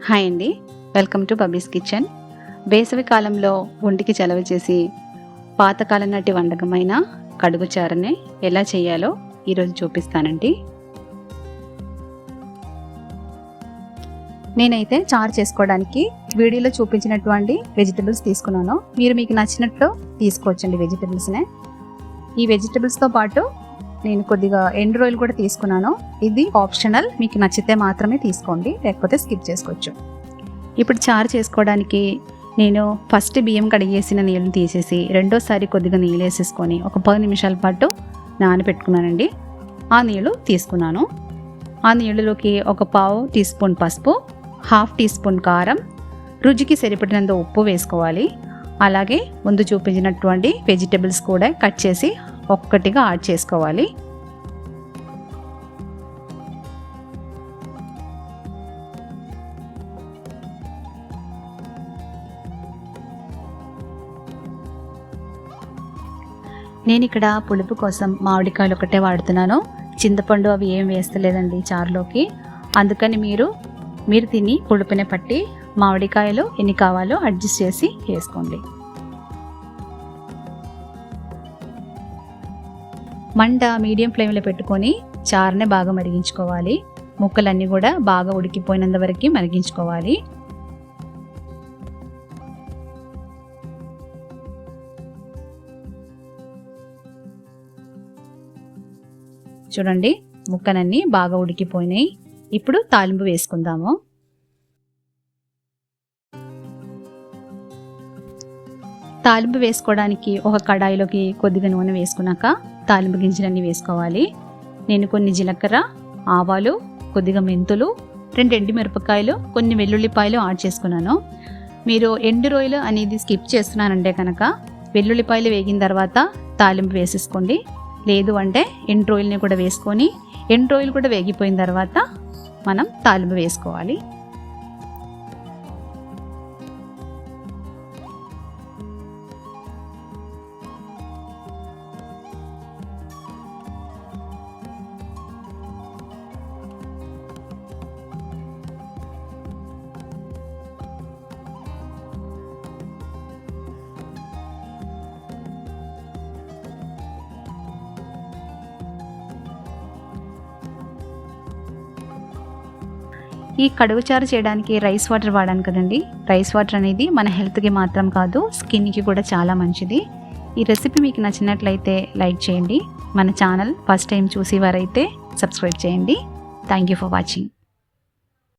Hi అండి, welcome to బబ్బీస్ kitchen. వేసవి కాలంలో ఒంటికి చలవ చేసి పాతకాలం నాటి వంటకమైన కడుగు చారుని ఎలా చేయాలో ఈరోజు చూపిస్తానండి. నేనైతే చారు చేసుకోవడానికి వీడియోలో చూపించినటువంటి వెజిటబుల్స్ తీసుకున్నాను. మీరు మీకు నచ్చినట్లు తీసుకోవచ్చండి వెజిటబుల్స్నే. ఈ వెజిటబుల్స్తో పాటు నేను కొద్దిగా ఎండు రొయ్యలు కూడా తీసుకున్నాను. ఇది ఆప్షనల్, మీకు నచ్చితే మాత్రమే తీసుకోండి, లేకపోతే స్కిప్ చేసుకోవచ్చు. ఇప్పుడు చారు చేసుకోవడానికి నేను ఫస్ట్ బియ్యం కడిగేసిన నీళ్ళని తీసేసి రెండోసారి కొద్దిగా నీళ్ళు వేసేసుకొని ఒక 10 నిమిషాల పాటు నానబెట్టుకున్నానండి. ఆ నీళ్ళు తీసుకున్నాను. ఆ నీళ్ళలోకి ఒక 1/2 టీ స్పూన్ పసుపు, 1/2 టీ స్పూన్ కారం, రుచికి సరిపడినంత ఉప్పు వేసుకోవాలి. అలాగే ముందు చూపించినటువంటి వెజిటబుల్స్ కూడా కట్ చేసి ఒక్కటిగా యాడ్ చేసుకోవాలి. నేను ఇక్కడ పులుపు కోసం మామిడికాయలు ఒకటే వాడుతున్నాను. చింతపండు అవి ఏం వేస్తలేదండి చారులోకి. అందుకని మీరు తిని పులుపునే పట్టి మామిడికాయలు ఎన్ని కావాలో అడ్జస్ట్ చేసి వేసుకోండి. మంట మీడియం ఫ్లేమ్లో పెట్టుకొని చారుని బాగా మరిగించుకోవాలి. ముక్కలన్నీ కూడా బాగా ఉడికిపోయినంత వరకు మరిగించుకోవాలి. చూడండి, ముక్కలన్నీ బాగా ఉడికిపోయినాయి. ఇప్పుడు తాలింపు వేసుకుందాము. తాలింపు వేసుకోవడానికి ఒక కడాయిలోకి కొద్దిగా నూనె వేసుకున్నాక తాలింపు గింజలన్నీ వేసుకోవాలి. నేను కొన్ని జీలకర్ర, ఆవాలు, కొద్దిగా మెంతులు, 2 ఎండుమిరపకాయలు, కొన్ని వెల్లుల్లిపాయలు యాడ్ చేసుకున్నాను. మీరు ఎండు రొయ్యలు అనేది స్కిప్ చేస్తున్నానంటే కనుక వెల్లుల్లిపాయలు వేగిన తర్వాత తాలింపు వేసేసుకోండి. లేదు అంటే ఎండు రొయ్యలని కూడా వేసుకొని ఎండు రొయ్యలు కూడా వేగిపోయిన తర్వాత మనం తాలింపు వేసుకోవాలి. ఈ కడుగు చారు చేయడానికి రైస్ వాటర్ వాడాను కదండి. రైస్ వాటర్ అనేది మన హెల్త్కి మాత్రం కాదు, స్కిన్కి కూడా చాలా మంచిది. ఈ రెసిపీ మీకు నచ్చినట్లయితే లైక్ చేయండి. మన ఛానల్ ఫస్ట్ టైం చూసేవారైతే సబ్స్క్రైబ్ చేయండి. Thank you for watching.